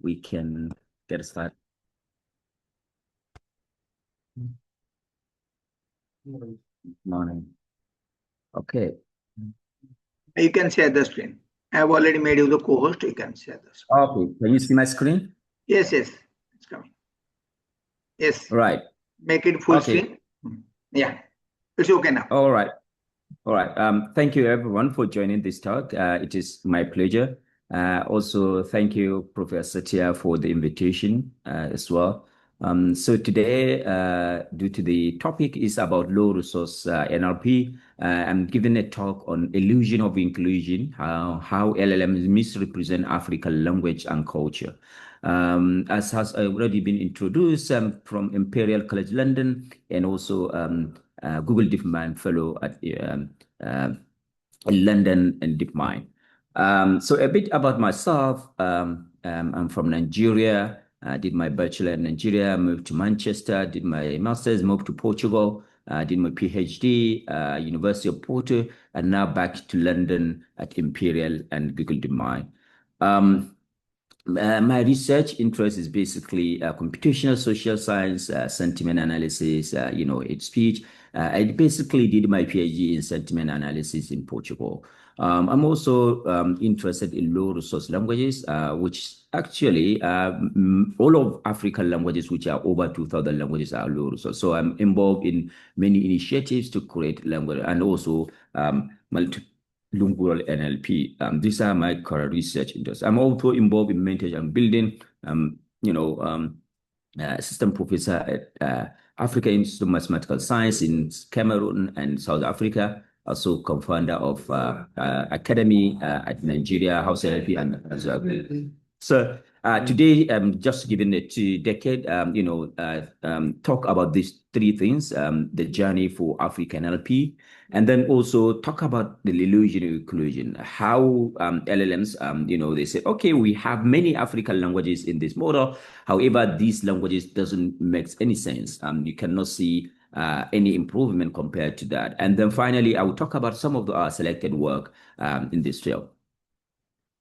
we can get started. Morning. Okay. You can share the screen. I have already made you the co-host. You can share the screen. Okay. Can you see my screen? Yes, it's coming. Yes. Right. Make it full Okay. screen. Yeah, it's okay now. All right. All right. Thank you, everyone, for joining this talk. It is my pleasure. Also, thank you, Professor Tia, for the invitation as well. So today, due to the topic is about low resource NLP, I'm giving a talk on illusion of inclusion, how LLMs misrepresent African language and culture. As has already been introduced from Imperial College London and also Google DeepMind Fellow at in London and DeepMind. So a bit about myself. I'm from Nigeria. I did my bachelor in Nigeria, moved to Manchester, did my master's, moved to Portugal, did my PhD, University of Porto, and now back to London at Imperial and Google DeepMind. My research interest is basically computational social science, sentiment analysis, it's speech. I basically did my PhD in sentiment analysis in Portugal. I'm also interested in low resource languages, which actually all of African languages, which are over 2,000 languages, are low resource. So I'm involved in many initiatives to create language and also multilingual NLP. These are my current research interests. I'm also involved in mentoring and building, assistant professor at Africa Institute of Mathematical Science in Cameroon and South Africa. Also co-founder of Academy at Nigeria, House NLP and as well. So today, just giving it to decade, talk about these three things, the journey for African NLP, and then also talk about the illusion of inclusion, how LLMs, they say, okay, we have many African languages in this model. However, these languages doesn't make any sense. You cannot see any improvement compared to that. And then finally, I will talk about some of our selected work in this field.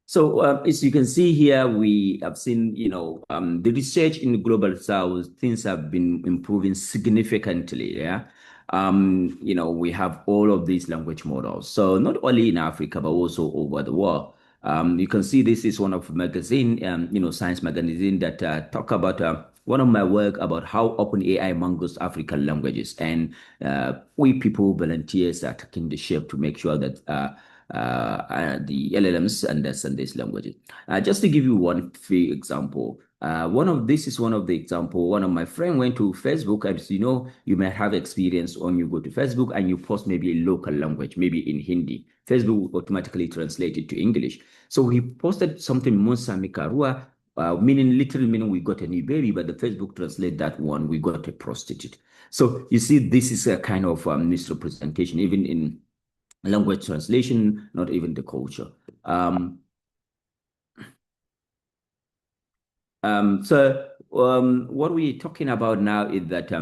So as you can see here, we have seen, the research in the global south, things have been improving significantly. Yeah. We have all of these language models. So not only in Africa, but also over the world. You can see this is one of magazine, science magazine that talk about one of my work about how OpenAI mangles African languages. And we people, volunteers, are taking the shape to make sure that the LLMs understand these languages. Just to give you one free example, one of the example. One of my friend went to Facebook. As you know, you may have experience when you go to Facebook and you post maybe a local language, maybe in Hindi. Facebook will automatically translate it to English. So he posted something Musa Mikarua, literally meaning we got a new baby, but the Facebook translate that one, we got a prostitute. So you see, this is a kind of misrepresentation, even in language translation, not even the culture. What we're talking about now is that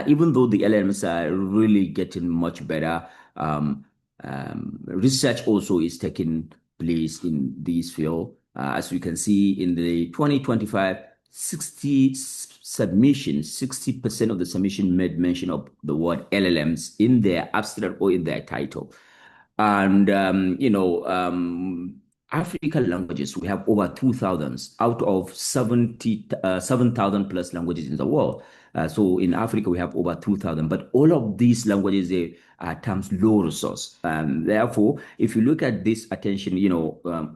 even though the LLMs are really getting much better, research also is taking place in this field. As we can see in the 2025, 60% of the submission made mention of the word LLMs in their abstract or in their title. And, African languages, we have over 2,000 out of 7,000 plus languages in the world. So in Africa, we have over 2,000, but all of these languages, they are terms low resource. Therefore, if you look at this attention,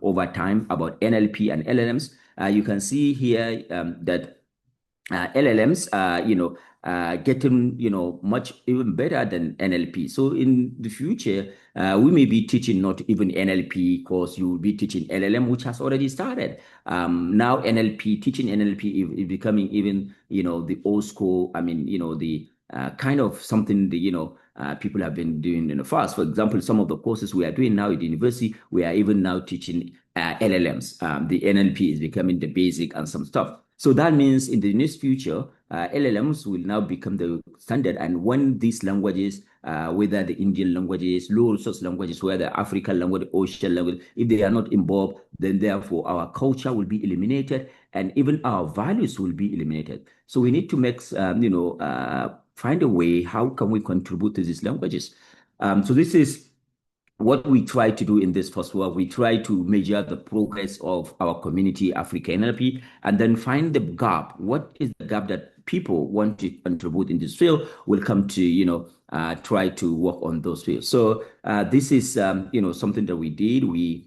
over time about NLP and LLMs, you can see here that LLMs are, getting, much even better than NLP. So in the future, we may be teaching not even NLP course, you will be teaching LLM, which has already started. Now teaching NLP is becoming even, the old school, the kind of something that, people have been doing in the past. For example, some of the courses we are doing now at the university, we are even now teaching LLMs. The NLP is becoming the basic and some stuff. So that means in the next future, LLMs will now become the standard. And when these languages, whether the Indian languages, low resource languages, whether African language, Ocean language, if they are not involved, then therefore our culture will be eliminated and even our values will be eliminated. So we need to make, find a way, how can we contribute to these languages? So this is what we try to do in this first work. We try to measure the progress of our community, Africa NLP, and then find the gap. What is the gap that people want to contribute in this field? We'll come to, try to work on those fields. So this is, something that we did. We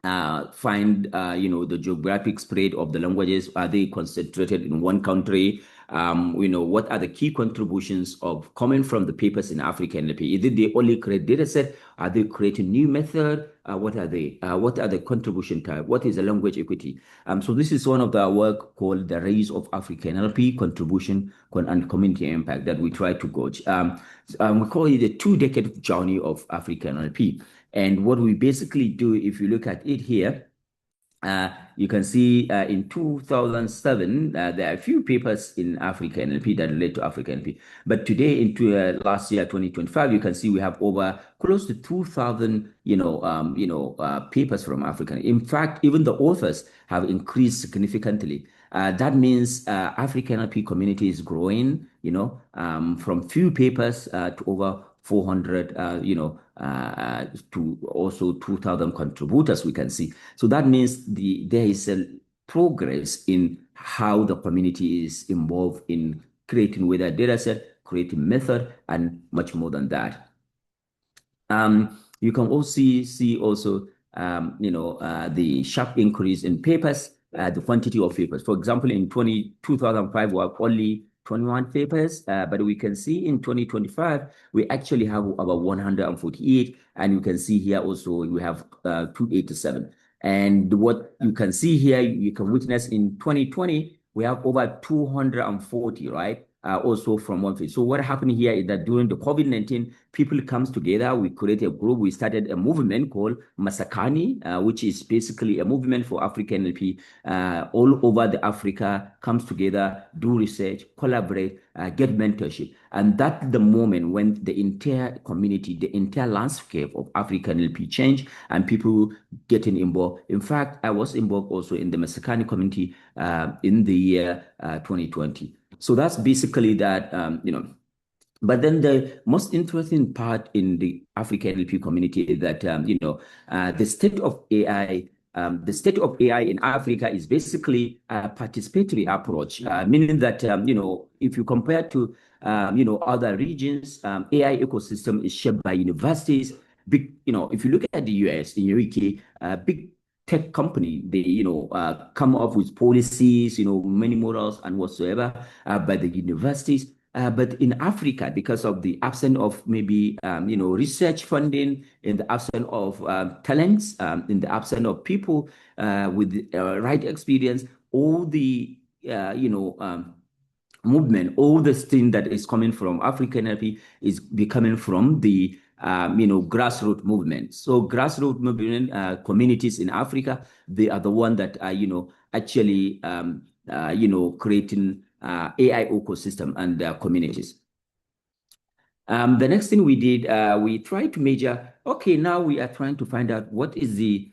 find the geographic spread of the languages. Are they concentrated in one country? What are the key contributions of coming from the papers in Africa NLP? Is it they only create data set? Are they creating new method? What are they? What are the contribution type? What is the language equity? So this is one of the work called the Rise of Africa NLP Contribution and Community Impact that we try to gauge. We call it a 2-decade journey of Africa NLP. And what we basically do, if you look at it here, you can see in 2007, there are a few papers in Africa NLP that relate to Africa NLP. But today, into last year, 2025, you can see we have over close to 2,000, papers from Africa. In fact, even the authors have increased significantly. That means Africa NLP community is growing, from few papers to over 400, to also 2,000 contributors, we can see. So that means there is a progress in how the community is involved in creating whether data set, creating method, and much more than that. You can also see also, the sharp increase in papers, the quantity of papers. For example, in 2005, we have only 21 papers, but we can see in 2025, we actually have about 148, and you can see here also we have 287. And what you can see here, you can witness in 2020, we have over 240, right? Also from one field. So what happened here is that during the COVID-19, people comes together. We created a group. We started a movement called Masakani, which is basically a movement for African NLP. All over the Africa comes together, do research, collaborate, get mentorship. And that's the moment when the entire community, the entire landscape of African NLP change and people getting involved. In fact, I was involved also in the Masakani community in the year 2020. So that's basically that, But then the most interesting part in the African NLP community is that, the state of AI, in Africa is basically a participatory approach, meaning that, if you compare to, other regions, AI ecosystem is shaped by universities. Big, if you look at the US, in UK, big tech company, they come up with policies, many models and whatsoever by the universities. But in Africa, because of the absence of maybe research funding, in the absence of talents, in the absence of people with the right experience, all the movement, all this thing that is coming from African NLP is becoming from the grassroots movement. So grassroots movement communities in Africa, they are the one that are, actually, creating AI ecosystem and communities. The next thing we did, we tried to measure, okay, now we are trying to find out what is the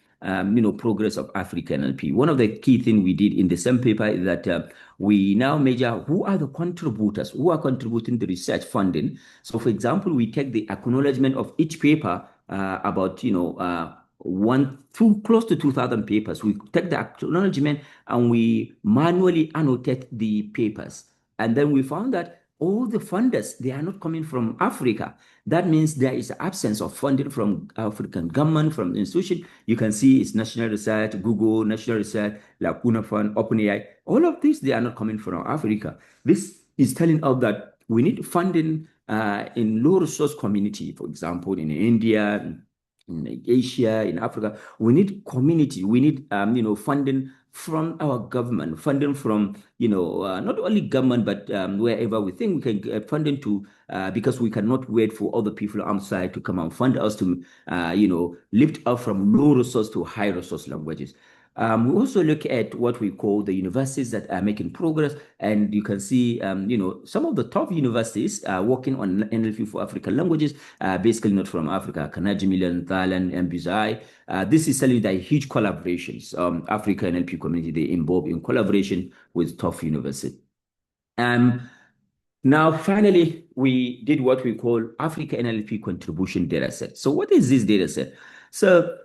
progress of African NLP. One of the key things we did in the same paper is that we now measure who are the contributors, who are contributing the research funding. So, for example, we take the acknowledgement of each paper about, close to 2,000 papers. We take the acknowledgement and we manually annotate the papers. And then we found that all the funders, they are not coming from Africa. That means there is an absence of funding from African government, from the institution. You can see it's National Research, Google, National Research, Lacuna Fund, OpenAI. All of these, they are not coming from Africa. This is telling us that we need funding in low resource community, for example, in India, in Asia, in Africa. We need community. We need, funding from our government, funding from not only government, but wherever we think we can get funding to, because we cannot wait for other people outside to come and fund us to, lift up from low resource to high resource languages. We also look at what we call the universities that are making progress, and you can see, some of the top universities working on NLP for African languages, basically not from Africa, Carnegie Mellon, Thailand, MBSI. This is certainly the huge collaborations. Africa NLP community, they involved in collaboration with top university. Now, finally, we did what we call Africa NLP contribution dataset. So what is this dataset? So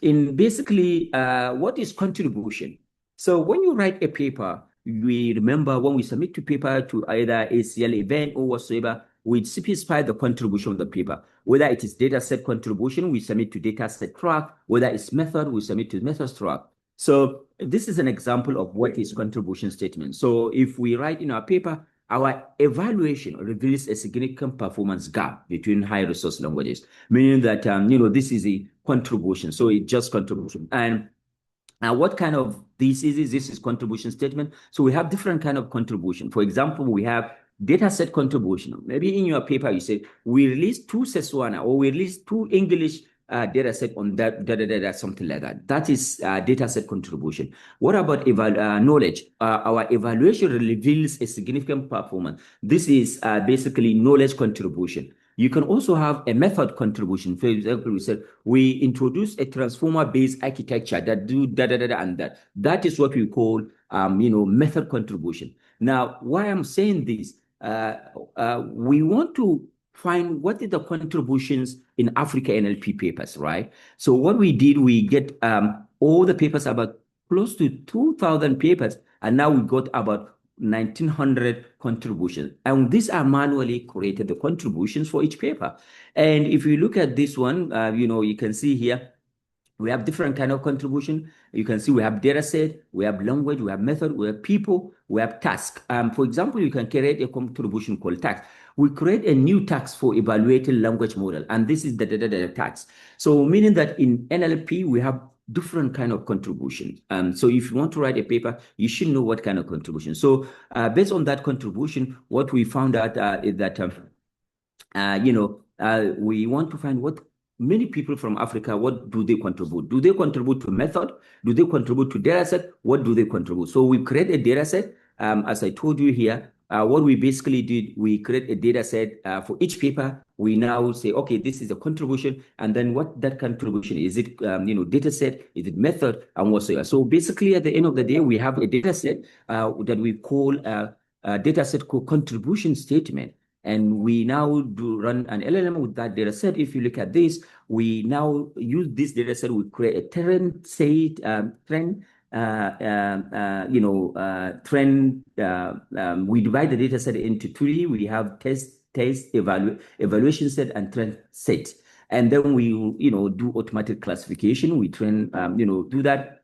in basically, what is contribution? So when you write a paper, we remember when we submit to paper to either ACL event or whatsoever, we specify the contribution of the paper. Whether it is dataset contribution, we submit to dataset track. Whether it's method, we submit to method track. So this is an example of what is contribution statement. So if we write in our paper, our evaluation reveals a significant performance gap between high resource languages, meaning that, this is a contribution. So it's just contribution. And what kind of this is contribution statement. So we have different kind of contribution. For example, we have data set contribution. Maybe in your paper, you say, we release 2 Setswana or we release 2 English data set on that, something like that. That is data set contribution. What about knowledge? Our evaluation reveals a significant performance. This is basically knowledge contribution. You can also have a method contribution. For example, we said we introduce a transformer-based architecture that do and that. That is what we call, method contribution. Now, why I'm saying this, we want to find what are the contributions in Africa NLP papers, right? So what we did, we get all the papers, about close to 2,000 papers, and now we got about 1,900 contributions. And these are manually created, the contributions for each paper. And if you look at this one, you can see here, we have different kind of contribution. You can see we have data set, we have language, we have method, we have people, we have task. For example, you can create a contribution called task. We create a new task for evaluating language model, and this is the task. So meaning that in NLP, we have different kind of contribution. So if you want to write a paper, you should know what kind of contribution. So based on that contribution, what we found out is that, we want to find what many people from Africa, what do they contribute? Do they contribute to method? Do they contribute to data set? What do they contribute? So we create a data set. As I told you here, what we basically did, we create a data set for each paper. We now say, okay, this is a contribution, and then what that contribution is it, data set, is it method, and whatsoever. So basically, at the end of the day, we have a data set that we call a data set contribution statement. And we now do run an LLM with that data set. If you look at this, we now use this data set. We create a trend. We divide the data set into 3. We have test, evaluation set, and trend set. And then we, do automatic classification. We train, do that.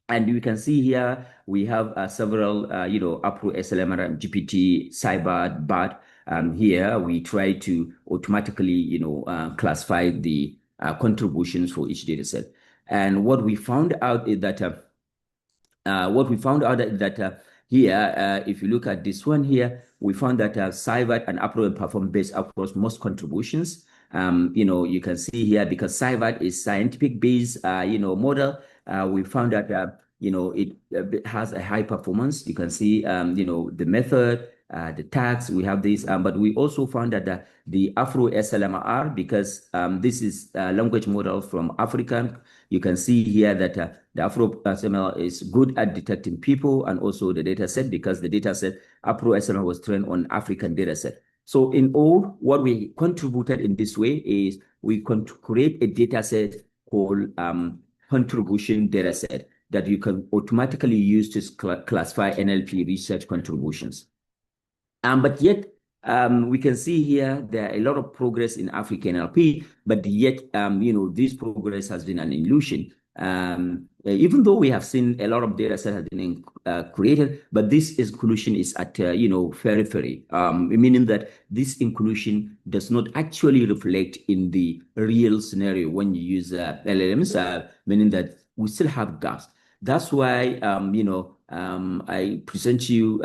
And you can see here, we have several, Apro, SLM, GPT, Cyber, BAT. Here, we try to automatically, classify the contributions for each data set. And what we found out is that, here, if you look at this one here, we found that Cyber and Apro perform best across most contributions. You can see here, because Cyber is scientific based, model. We found that, it has a high performance. You can see, the method, the tags, we have this, but we also found that the Afro SLMR, because this is a language model from African, you can see here that the Afro SLMR is good at detecting people, and also the data set, because the data set, Afro SLMR was trained on African data set. So in all, what we contributed in this way is we create a data set called contribution data set that you can automatically use to classify NLP research contributions. But yet, we can see here there are a lot of progress in African NLP, but yet, this progress has been an illusion. Even though we have seen a lot of data sets have been created, but this inclusion is at, periphery, meaning that this inclusion does not actually reflect in the real scenario when you use LLMs, meaning that we still have gaps. That's why, I present you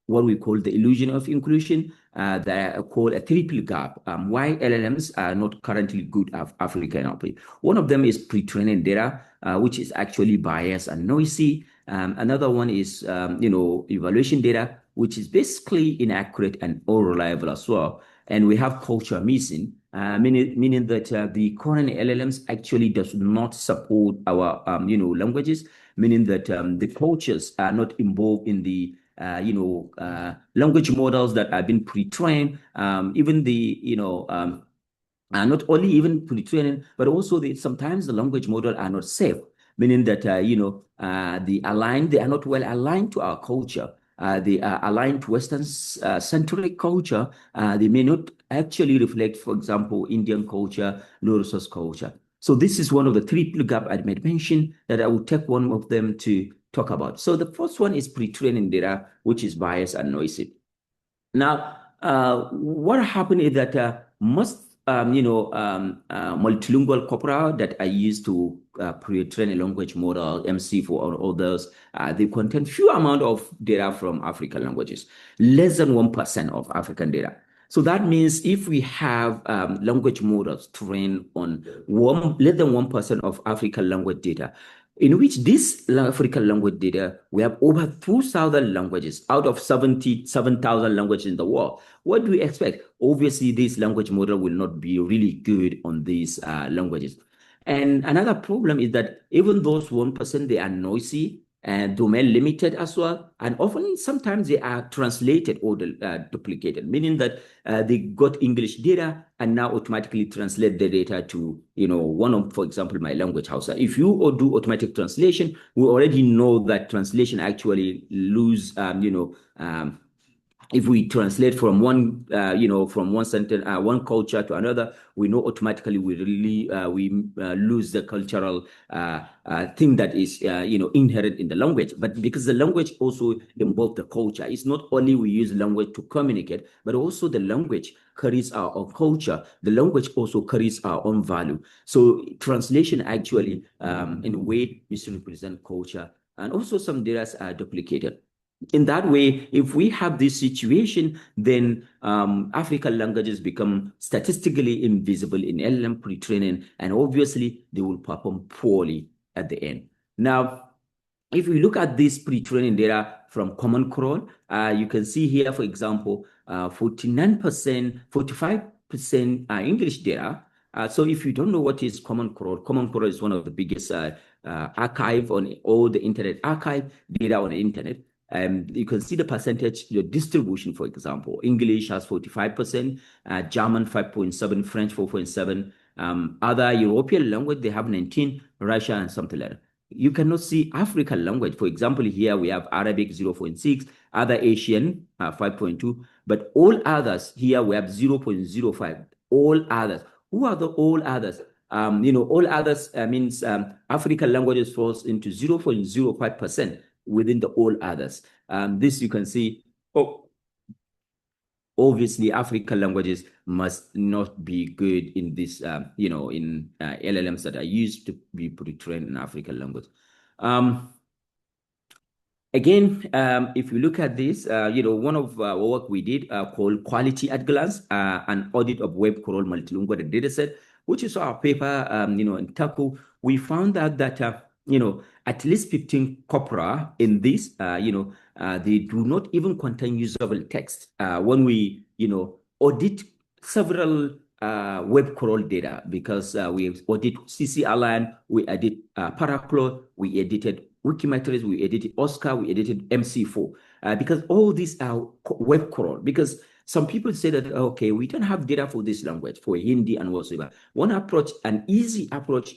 what we call the illusion of inclusion, that I call a triple gap. Why LLMs are not currently good at African output. One of them is pre-training data, which is actually biased and noisy. Another one is, evaluation data, which is basically inaccurate and unreliable as well. And we have culture missing, meaning that the current LLMs actually does not support our, languages, meaning that the cultures are not involved in the language models that have been pre-trained, even the, not only even pre-training, but also sometimes the language model are not safe, meaning that, they are not well aligned to our culture. They are aligned to Western centric culture. They may not actually reflect, for example, Indian culture, low resource culture. So this is one of the triple gap I might mention that I will take one of them to talk about. So the first one is pre-training data, which is biased and noisy. Now, what happened is that most multilingual corpora that I used to pre-train a language model, MC4 or others, they contain few amount of data from African languages, less than 1% of African data. So that means if we have language models trained on less than 1% of African language data, in which this African language data, we have over 2,000 languages out of 77,000 languages in the world. What do we expect? Obviously, this language model will not be really good on these languages. And another problem is that even those 1%, they are noisy and domain limited as well. And often, sometimes they are translated or duplicated, meaning that they got English data and now automatically translate the data to, one of, for example, my language, Hausa. If you do automatic translation, we already know that translation actually lose, if we translate from one, from one sentence, one culture to another, we know automatically we lose the cultural thing that is, inherent in the language. But because the language also involves the culture, it's not only we use language to communicate, but also the language carries our own culture. The language also carries our own value. So translation actually, in a way, misrepresent culture, and also some data are duplicated. In that way, if we have this situation, then African languages become statistically invisible in LLM pre-training, and obviously they will perform poorly at the end. Now, if we look at this pre-training data from Common Crawl, you can see here, for example, 49%, 45% English data. So if you don't know what is Common Crawl is one of the biggest archive on all the internet archive data on the internet. You can see the percentage, the distribution, for example. English has 45%, German 5.7, French 4.7, other European language, they have 19, Russia and something like that. You cannot see African language. For example, here we have Arabic 0.6, other Asian 5.2, but all others, here we have 0.05, all others. Who are the all others? All others means African languages falls into 0.05% within the all others. This you can see, obviously African languages must not be good in this, in LLMs that are used to be pre-trained in African language. Again, if you look at this, one of work we did called Quality at Glance, an audit of web crawl multilingual dataset, which is our paper, in TACO, we found out that, at least 15 corpora in this, they do not even contain usable text. When we, audit several web crawl data, because we audit CC Align, we edit Paraclo, we edited Wikimetrics, we edited Oscar, we edited MC4, because all these are web crawl. Because some people say that, okay, we don't have data for this language, for Hindi and whatsoever. One approach, an easy approach,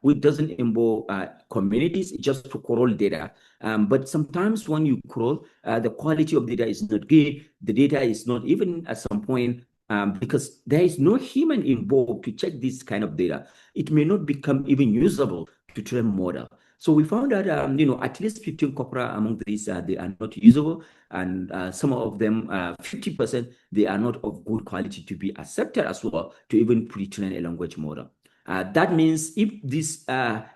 which doesn't involve communities, just to crawl data. But sometimes when you crawl, the quality of data is not good. The data is not even at some point, because there is no human involved to check this kind of data. It may not become even usable to train model. So we found that, at least 15 corpora among these, they are not usable. And some of them, 50%, they are not of good quality to be accepted as well to even pre-train a language model. That means if these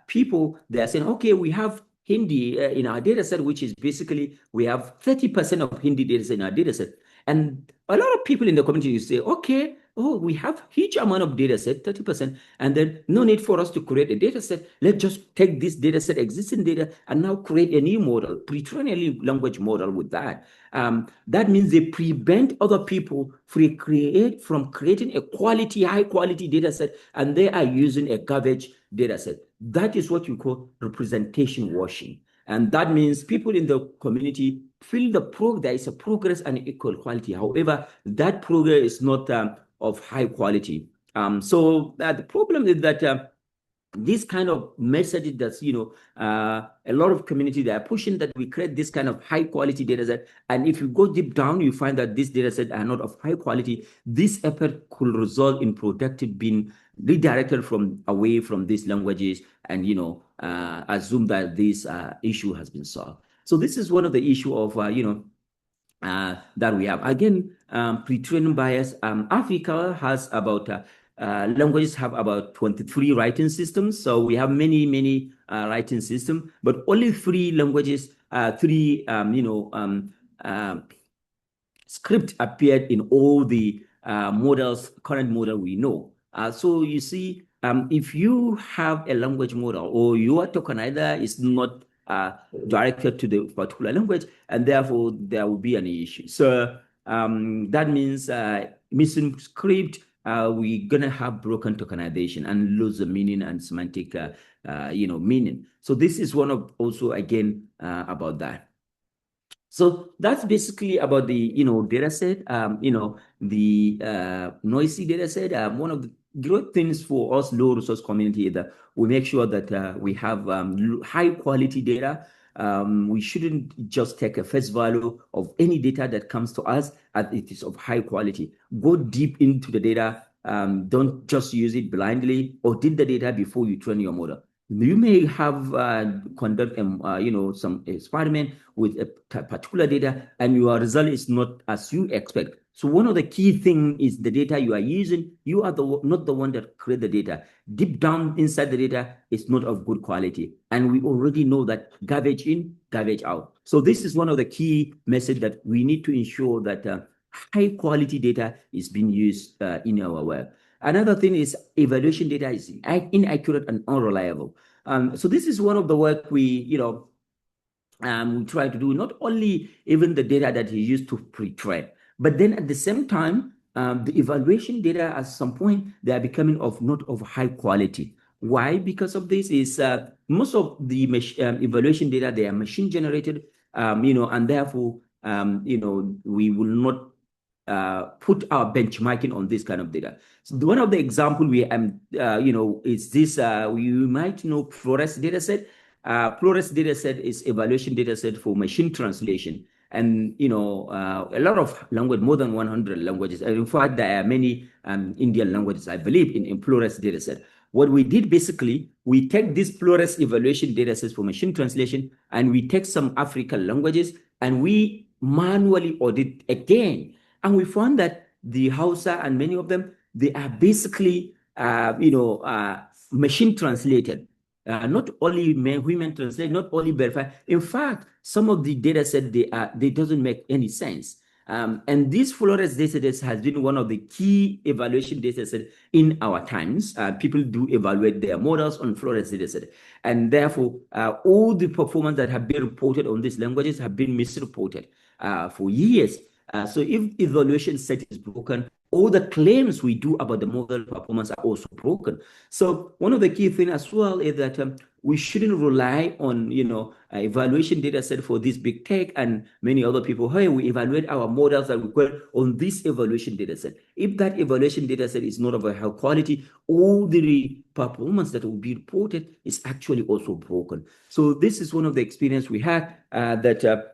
people, they are saying, okay, we have Hindi in our data set, which is basically we have 30% of Hindi data set in our data set. And a lot of people in the community say, okay, oh, we have huge amount of data set, 30%, and then no need for us to create a data set. Let's just take this data set, existing data, and now create a new model, pre-train a new language model with that. That means they prevent other people from creating a quality, high quality data set, and they are using a garbage data set. That is what we call representation washing. And that means people in the community feel there is a progress and equal quality. However, that progress is not of high quality. So the problem is that this kind of message that's, a lot of community, they are pushing that we create this kind of high quality data set. And if you go deep down, you find that these data sets are not of high quality. This effort could result in productive being redirected away from these languages and, assume that this issue has been solved. So this is one of the issue of, that we have. Again, pre-training bias. Africa has about languages have about 23 writing systems. So we have many, many writing systems, but only 3 languages, script appeared in all the current model we know. So you see, if you have a language model or your tokenizer is not directed to the particular language, and therefore there will be an issue. So that means missing script, we're gonna have broken tokenization and lose the meaning and semantic, meaning. So this is one of also again about that. So that's basically about the data set. The noisy data set. One of the great things for us low resource community is that we make sure that we have high quality data. We shouldn't just take a face value of any data that comes to us as it is of high quality. Go deep into the data. Don't just use it blindly, or did the data before you train your model. You may have conduct some experiment with a particular data, and your result is not as you expect. So one of the key things is the data you are using. You are not the one that create the data. Deep down inside the data is not of good quality, and we already know that garbage in, garbage out. So this is one of the key message that we need to ensure that high quality data is being used in our work. Another thing is evaluation data is inaccurate and unreliable. So this is one of the work we try to do, not only even the data that you use to pre-train, but then at the same time, the evaluation data at some point, they are becoming not of high quality. Why? Because of this is most of the evaluation data, they are machine generated, and therefore, we will not put our benchmarking on this kind of data. So one of the example we is this. You might know Flores data set. Flores data set is evaluation data set for machine translation, and a lot of language, more than 100 languages. And in fact, there are many Indian languages, I believe, in Flores data set. What we did basically, we take this Flores evaluation data sets for machine translation, and we take some African languages, and we manually audit again. And we found that the Hausa and many of them, they are basically, machine translated. Not only women translate, not only verify. In fact, some of the data set, they doesn't make any sense. And this Flores data set has been one of the key evaluation data set in our times. People do evaluate their models on Flores data set. And therefore, all the performance that have been reported on these languages have been misreported for years. So if evaluation set is broken, all the claims we do about the model performance are also broken. So one of the key things as well is that we shouldn't rely on evaluation data set for this big tech and many other people. Hey, we evaluate our models that we put on this evaluation data set. If that evaluation data set is not of a high quality, all the performance that will be reported is actually also broken. So this is one of the experience we had that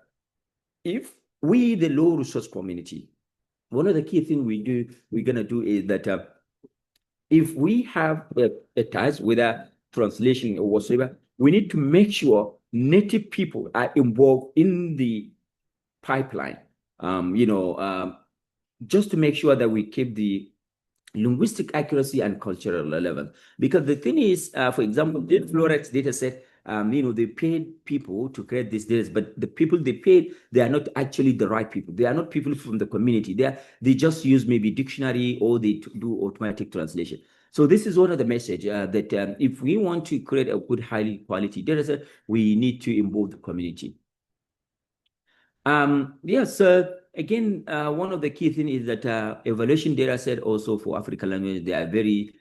if we, the low resource community, one of the key things we're going to do is that if we have a task, whether translation or whatsoever, we need to make sure native people are involved in the pipeline, just to make sure that we keep the linguistic accuracy and cultural relevance. Because the thing is, for example, the Flores data set, they paid people to create these data, but the people they paid, they are not actually the right people. They are not people from the community. They just use maybe dictionary, or they do automatic translation. So this is one of the message that if we want to create a good, highly quality data set, we need to involve the community. So again, one of the key things is that evaluation data set also for African language, they are very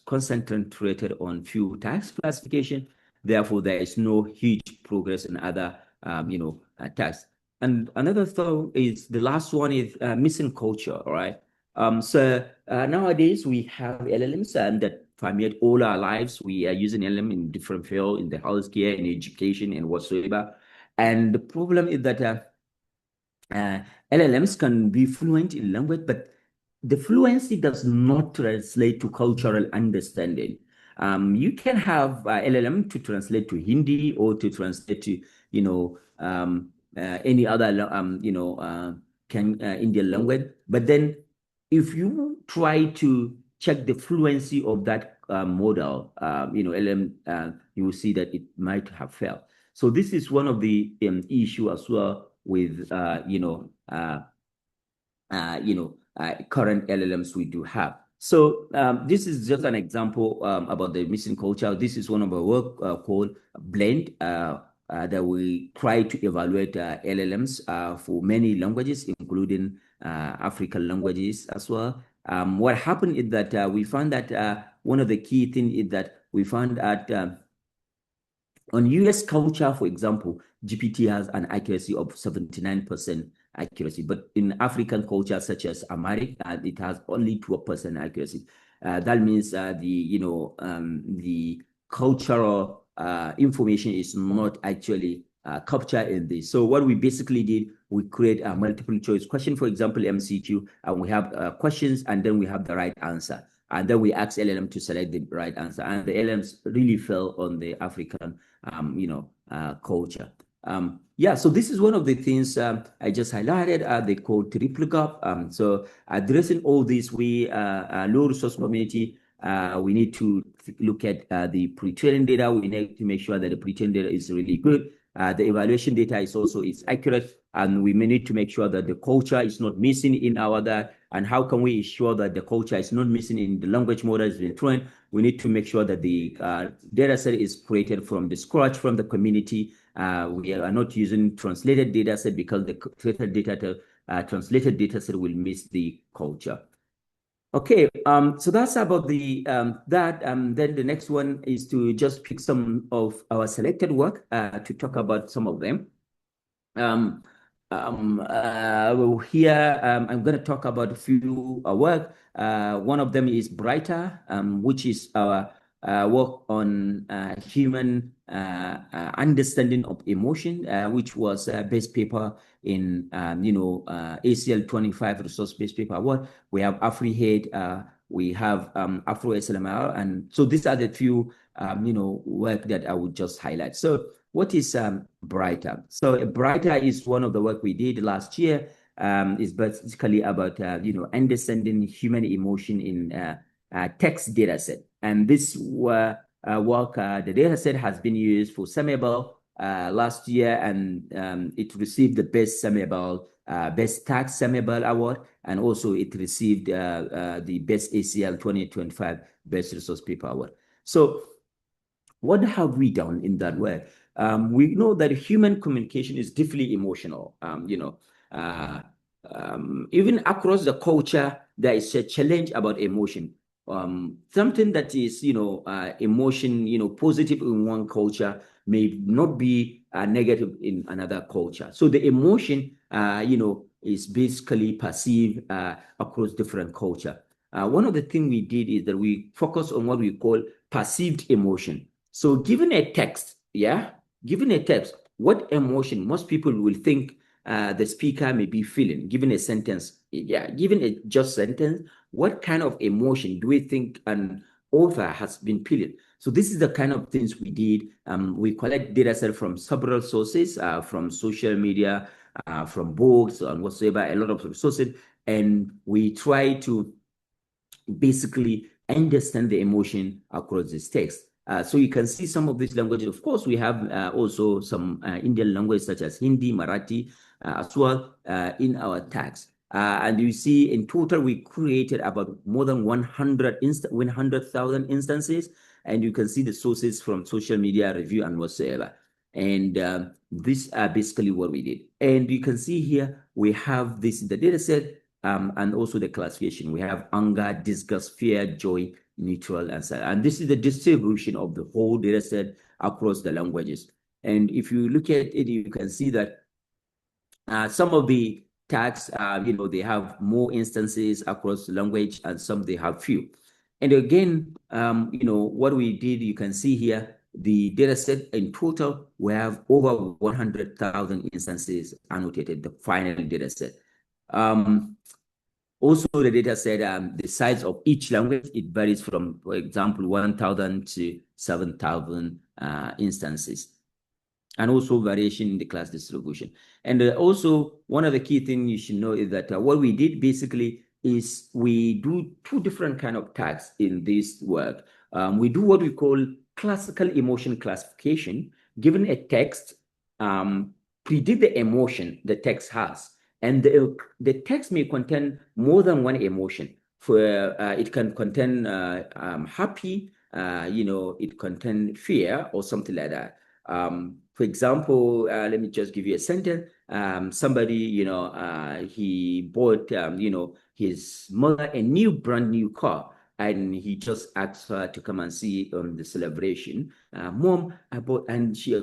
concentrated on few tax classification. Therefore, there is no huge progress in other, tax. And another thought is the last one is missing culture, all right? Nowadays we have LLMs and that permeate all our lives. We are using LLM in different fields, in the healthcare, in education, and whatsoever. And the problem is that LLMs can be fluent in language, but the fluency does not translate to cultural understanding. You can have LLM to translate to Hindi or to translate to, any other, Indian language. But then if you try to check the fluency of that model, LLM, you will see that it might have failed. So this is one of the issue as well with, current LLMs we do have. So this is just an example about the missing culture. This is one of our work called Blend that we try to evaluate LLMs for many languages, including African languages as well. What happened is that we found that one of the key things is that we found that on US culture, for example, GPT has an accuracy of 79% accuracy, but in African culture such as Amharic, it has only 12% accuracy. That means the cultural information is not actually captured in this. So what we basically did, we create a multiple choice question, for example, MCQ, and we have questions, and then we have the right answer. And then we ask LLM to select the right answer. And the LLMs really fell on the African, culture. So this is one of the things I just highlighted. They call triple gap. So addressing all this, we low resource community, we need to look at the pre-training data. We need to make sure that the pre-training data is really good. The evaluation data is accurate, and we may need to make sure that the culture is not missing in our data. And how can we ensure that the culture is not missing in the language models being trained? We need to make sure that the data set is created from the scratch, from the community. We are not using translated data set because the translated data set will miss the culture. Okay, so that's about the that. Then the next one is to just pick some of our selected work to talk about some of them. Here, I'm going to talk about a few work. One of them is Brighter, which is our work on human understanding of emotion, which was a base paper in, ACL 25 resource-based paper award. We have AfriHead, we have Afro SLMR, and so these are the few, work that I would just highlight. So what is Brighter? So Brighter is one of the work we did last year. Is basically about understanding human emotion in text data set. And this work, the data set has been used for Semibel last year, and it received the best Semibel, best tax Semibel award, and also it received the best ACL 2025 best resource paper award. So what have we done in that way? We know that human communication is deeply emotional. Even across the culture, there is a challenge about emotion. Something that is, emotion, positive in one culture may not be negative in another culture. So the emotion, is basically perceived across different culture. One of the things we did is that we focus on what we call perceived emotion. So given a text, what emotion most people will think the speaker may be feeling, given a sentence, given a just sentence, what kind of emotion do we think an author has been feeling? So this is the kind of things we did. We collect data set from several sources, from social media, from books, and whatsoever, a lot of sources, and we try to basically understand the emotion across this text. So you can see some of these languages. Of course, we have also some Indian languages such as Hindi, Marathi as well in our tags. And you see in total, we created about more than 100,000 instances. And you can see the sources from social media, review, and whatsoever. And these are basically what we did. And you can see here, we have the data set and also the classification. We have anger, disgust, fear, joy, neutral, and so on. And this is the distribution of the whole data set across the languages. And if you look at it, you can see that some of the tags, they have more instances across the language, and some they have few. And again, what we did, you can see here, the data set in total, we have over 100,000 instances annotated, the final data set. Also, the data set, the size of each language, it varies from, for example, 1,000 to 7,000 instances. And also variation in the class distribution. And also, one of the key things you should know is that what we did basically is we do two different kind of tags in this work. We do what we call classical emotion classification. Given a text, predict the emotion the text has. And the text may contain more than one emotion. It can contain happy, it contain fear or something like that. For example, let me just give you a sentence. Somebody, he bought, his mother a brand new car, and he just asked her to come and see on the celebration. Mom, I bought, and she,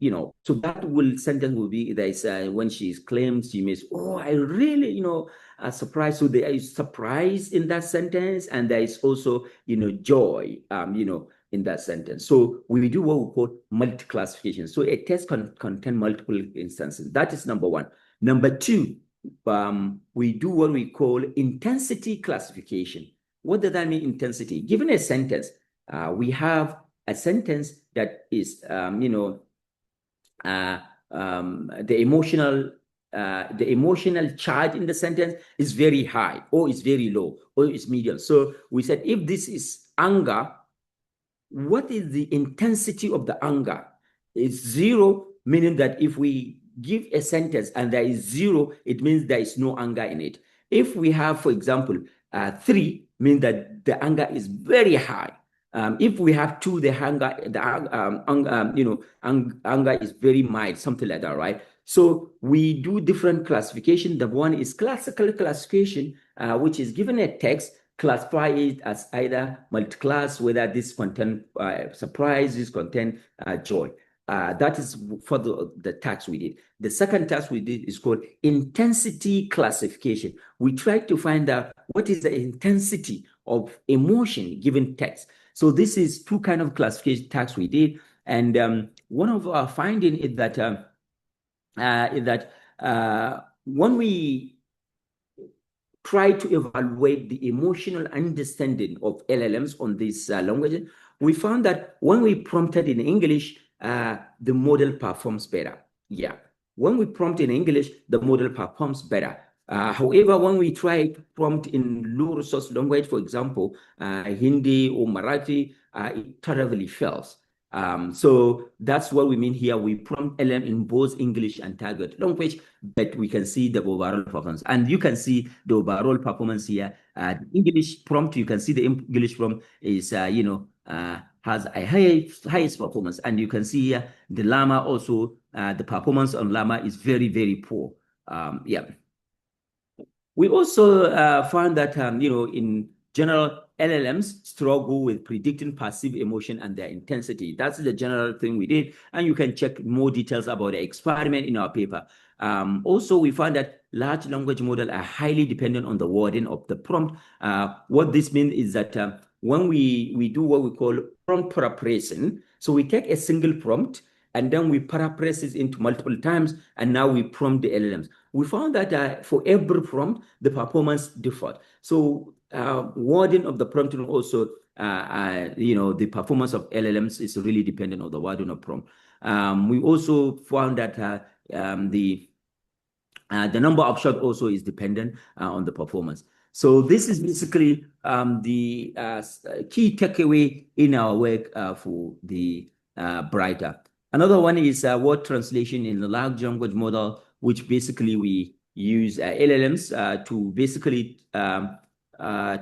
so that sentence will be that when she claims, she means, oh, I really, surprised. So there is surprise in that sentence, and there is also, joy, in that sentence. So we do what we call multi-classification. So a text can contain multiple instances. That is number one. Number two, we do what we call intensity classification. What does that mean, intensity? Given a sentence, we have a sentence that is, the emotional charge in the sentence is very high, or is very low, or is medium. So we said, if this is anger, what is the intensity of the anger? It's 0, meaning that if we give a sentence and there is 0, it means there is no anger in it. If we have, for example, 3, means that the anger is very high. If we have 2, the anger is very mild, something like that, right? So we do different classification. The one is classical classification, which is given a text, classify it as either multi-class, whether this contain surprise, this contain joy. That is for the task we did. The second task we did is called intensity classification. We tried to find out what is the intensity of emotion given text. So this is two kind of classification tasks we did. And one of our finding is that when we try to evaluate the emotional understanding of LLMs on this language, we found that when we prompted in English, the model performs better. Yeah. When we prompt in English, the model performs better. However, when we try to prompt in low resource language, for example, Hindi or Marathi, it totally fails. So that's what we mean here. We prompt LM in both English and target language, but we can see the overall performance. And you can see the overall performance here. English prompt, you can see the English prompt is, has a highest performance. And you can see here the Llama also, the performance on Llama is very, very poor. Yeah. We also found that, in general, LLMs struggle with predicting passive emotion and their intensity. That's the general thing we did. And you can check more details about the experiment in our paper. Also, we found that large language models are highly dependent on the wording of the prompt. What this means is that when we do what we call prompt paraphrasing, so we take a single prompt and then we paraphrase it into multiple times, and now we prompt the LLMs. We found that for every prompt, the performance differed. So wording of the prompt also, the performance of LLMs is really dependent on the wording of prompt. We also found that the number of shots also is dependent on the performance. So this is basically the key takeaway in our work for the brighter. Another one is word translation in the large language model, which basically we use LLMs to basically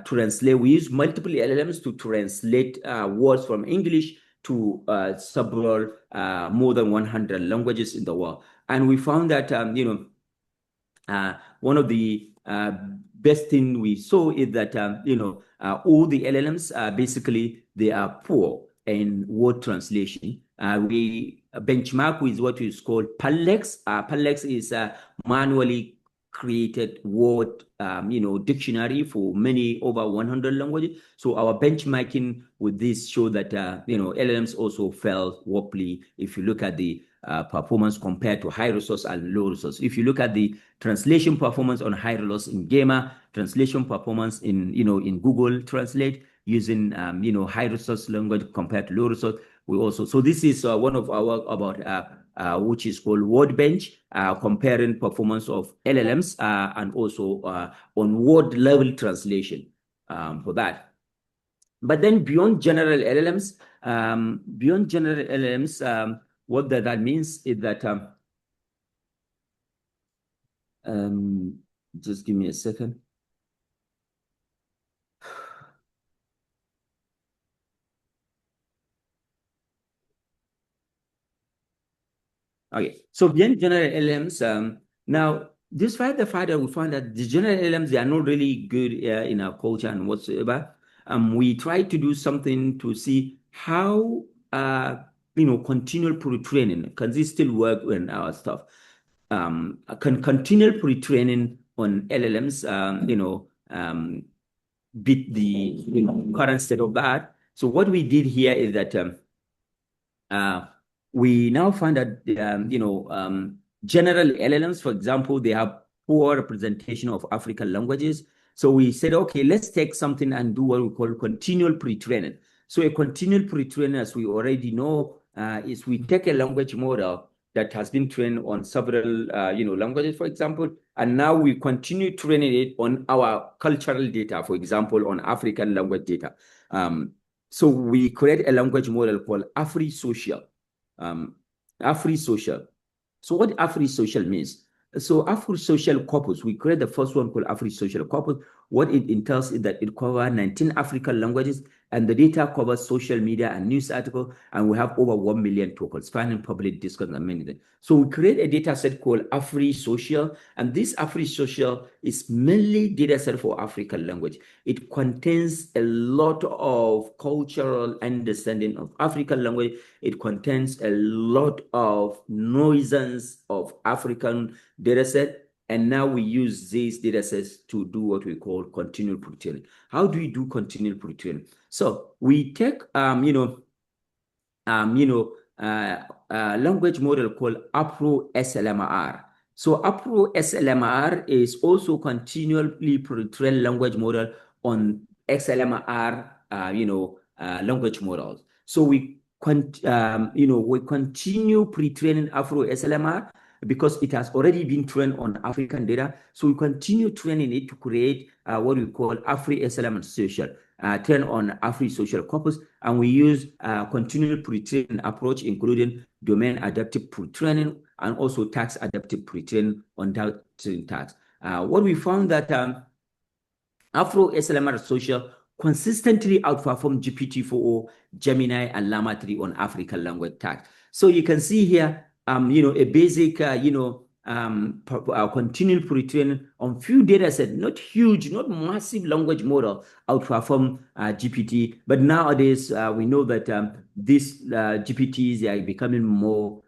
translate. We use multiple LLMs to translate words from English to several more than 100 languages in the world. And we found that one of the best thing we saw is that all the LLMs basically they are poor in word translation. We benchmark with what is called Pallex. Pallex is a manually created word dictionary for many over 100 languages. So our benchmarking with this show that LLMs also fell woefully if you look at the performance compared to high resource and low resource. If you look at the translation performance on high resource in Gamma, translation performance in Google Translate using high resource language compared to low resource, we also so this is one of our work about which is called Wordbench, comparing performance of LLMs and also on word level translation for that. But then beyond general LLMs, what that means is that just give me a second. Okay, so beyond general LLMs, now despite the fact that we found that the general LLMs, they are not really good in our culture and whatsoever, we try to do something to see how continual pre-training can this still work in our stuff. Can continual pre-training on LLMs, beat the current state of that. So what we did here is that we now find that general LLMs, for example, they have poor representation of African languages. So we said, okay, let's take something and do what we call continual pre-training. So a continual pre-training, as we already know, is we take a language model that has been trained on several languages, for example, and now we continue training it on our cultural data, for example, on African language data. So we create a language model called AfriSocial. AfriSocial. So what AfriSocial means? So AfriSocial corpus, we create the first one called AfriSocial corpus. What it entails is that it covers 19 African languages, and the data covers social media and news articles, and we have over 1 million tokens, spanning public discourse and many things. So we create a data set called AfriSocial, and this AfriSocial is mainly data set for African language. It contains a lot of cultural understanding of African language. It contains a lot of nuisance of African data set. And now we use these data sets to do what we call continual pre-training. How do we do continual pre-training? So we take, language model called Afro SLMR. So Afro SLMR is also continually pre-trained language model on XLMR, language models. So we continue pre-training Afro SLMR because it has already been trained on African data. So we continue training it to create what we call AfriSLM social, train on AfriSocial corpus, and we use continual pre-training approach, including domain adaptive pre-training and also tax adaptive pre-training on that tax. What we found that AfroSLMR social consistently outperform GPT-4o, Gemini, and Llama 3 on African language tags. So you can see here, a basic, continual pre-training on few data sets, not huge, not massive language model outperform GPT. But nowadays, we know that these GPTs are becoming more,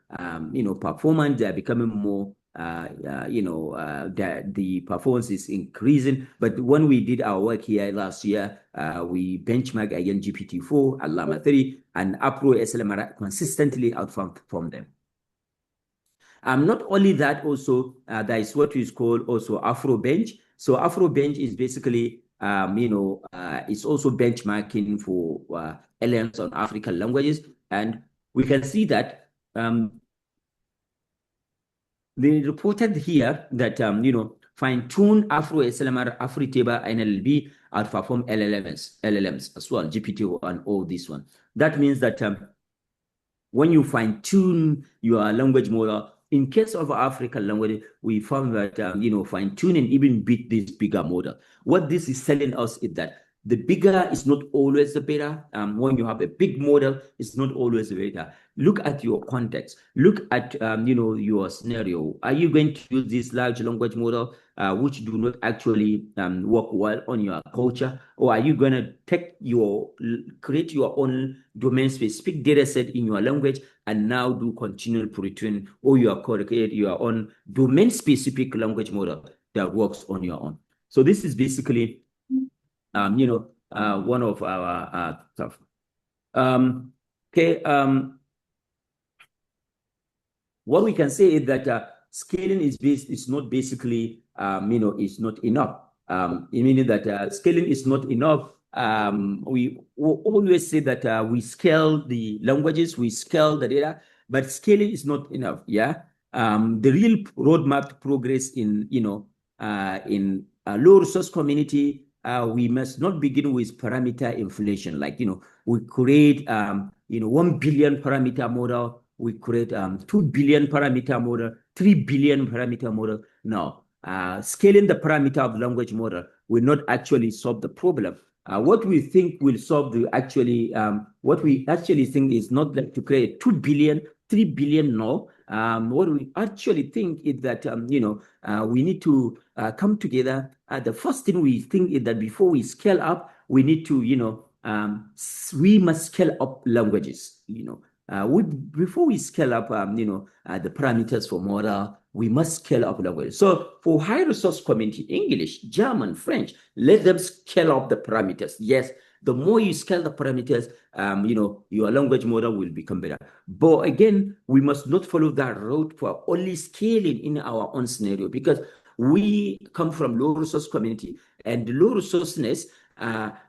performant. They are becoming more that the performance is increasing. But when we did our work here last year, we benchmarked again GPT-4 and Llama 3, and AfroSLMR consistently outperformed them. Not only that, also there is what is called also AfroBench. So AfroBench is basically it's also benchmarking for LLMs on African languages, and we can see that they reported here that fine-tune Afro SLMR, AfriTaba, NLB, outperform LLMs as well, GPT and all this one. That means that when you fine-tune your language model, in case of African language, we found that fine-tuning even beat this bigger model. What this is telling us is that the bigger is not always the better. When you have a big model, it's not always the better. Look at your context. Look at your scenario. Are you going to use this large language model, which do not actually work well on your culture, or are you going to create your own domain-specific data set in your language and now do continual pre-training, or you are create your own domain-specific language model that works on your own? So this is basically one of our stuff. Okay. What we can say is that scaling is not basically, is not enough. Meaning that scaling is not enough. We always say that we scale the languages, we scale the data, but scaling is not enough. Yeah. The real roadmap to progress in low resource community, we must not begin with parameter inflation. Like, we create, 1 billion parameter model, we create 2 billion parameter model, 3 billion parameter model. No, scaling the parameter of language model will not actually solve the problem. What we think will solve what we actually think is not that to create 2 billion, 3 billion, no. What we actually think is that, we need to come together. The first thing we think is that before we scale up, we need to, we must scale up languages, before we scale up, the parameters for model, we must scale up language. So for high resource community, English, German, French, let them scale up the parameters. Yes, the more you scale the parameters, your language model will become better. But again, we must not follow that route for only scaling in our own scenario, because we come from low resource community, and low resourceness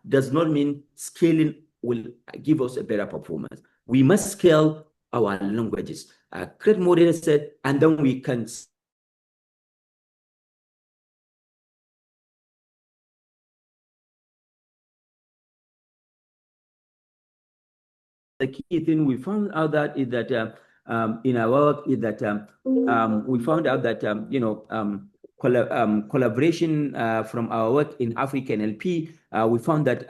does not mean scaling will give us a better performance. We must scale our languages, create more data set, and then we can. The key thing we found out that is that in our work is that we found out that collaboration from our work in African LP, we found that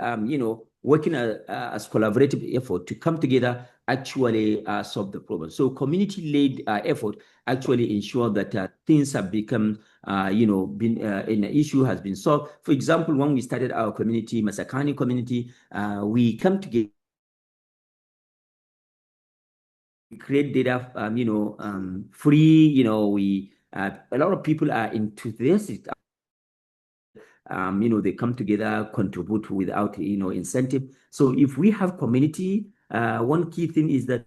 working as collaborative effort to come together actually solve the problem. So community-led effort actually ensure that things have become, an issue has been solved. For example, when we started our community, Masakani community, we come together, create data, free, we, a lot of people are enthusiastic. They come together, contribute without, incentive. So if we have community, one key thing is that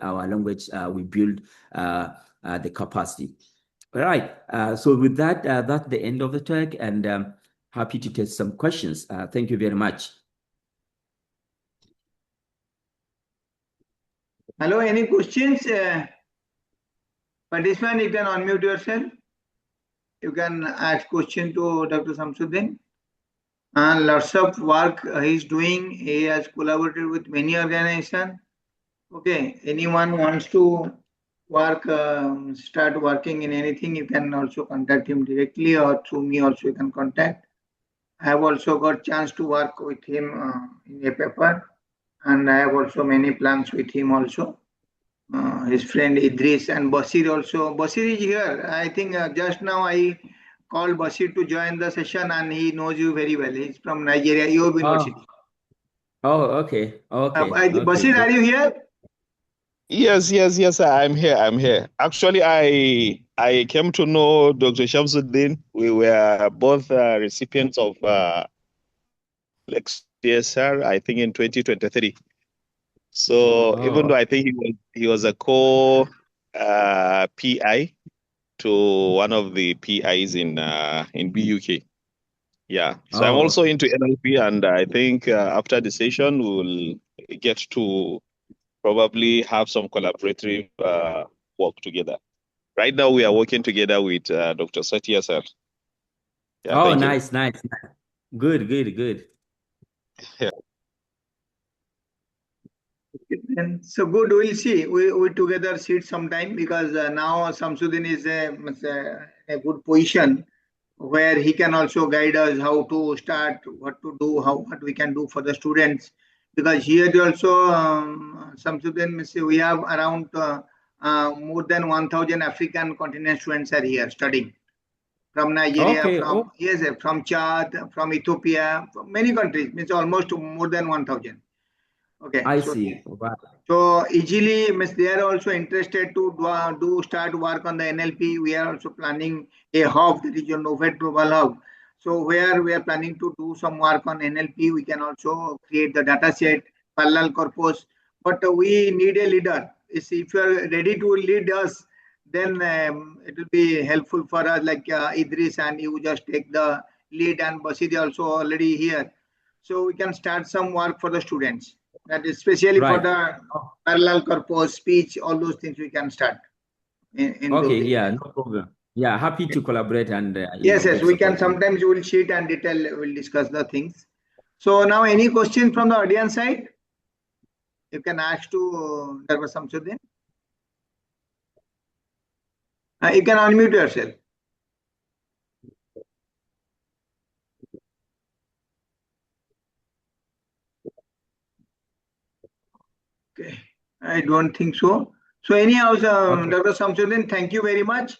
our language, we build the capacity. All right. So with that, that's the end of the talk, and happy to take some questions. Thank you very much. Hello, any questions? Participant, you can unmute yourself. You can ask question to Dr. Shamsuddeen. And lots of work he's doing. He has collaborated with many organizations. Okay, anyone wants to work, start working in anything, you can also contact him directly, or through me also you can contact. I have also got chance to work with him in a paper, and I have also many plans with him also. His friend Idris and Basir also. Basir is here. I think just now I called Basir to join the session, and he knows you very well. He's from Nigeria, Yobe University. Oh, okay. Basir, are you here? Yes, I'm here. Actually, I came to know Dr. Shamsuddin. We were both recipients of CSR, I think in 2023. So even though I think he was a PI to one of the PIs in BUK. Yeah. So I'm also into NLP, and I think after the session get to probably have some collaborative work together. Right now, we are working together with Dr. Satya sir. Yeah, Oh, thank you. nice. Good. Yeah. And so good, we'll see. We together sit sometime because now Shamsuddin is a good position where he can also guide us how to start, what to do, what we can do for the students. Because here also, Shamsuddin, we have around more than 1,000 African continent students are here studying from Nigeria, Okay. Oh, from Chad, from Ethiopia, from many countries. Means almost more than 1,000. Okay, I see. Wow. so easily, means they are also interested to start work on the NLP. We are also planning a hub, that is your Novet Global Hub. So where we are planning to do some work on NLP, we can also create the data set, parallel corpus. But we need a leader. If you are ready to lead us, then it will be helpful for us, like Idris, and you just take the lead, and Basidi also already here. So we can start some work for the students. That is especially for Right. the parallel corpus, speech, all those things we can start in Okay. those Yeah, areas. no problem. Yeah, happy to collaborate and Yes, get we can support. sometimes we will sheet and detail, we'll discuss the things. So now any question from the audience side? You can ask to Dr. Shamsuddin. You can unmute yourself. Okay, I don't think so. So anyhow, Okay. Dr. Shamsuddin, thank you very much.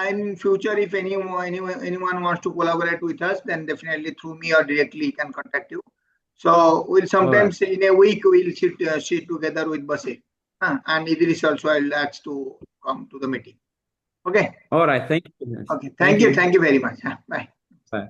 In future, if anyone wants to collaborate with us, then definitely through me or directly he can contact you. So we'll All right. sometimes in a week we'll sit together with Basir. And Idris also I'll ask to come to the meeting. Okay. All right. Thank you. Okay. Thank Thank you. you. Thank you very much. Bye. Bye.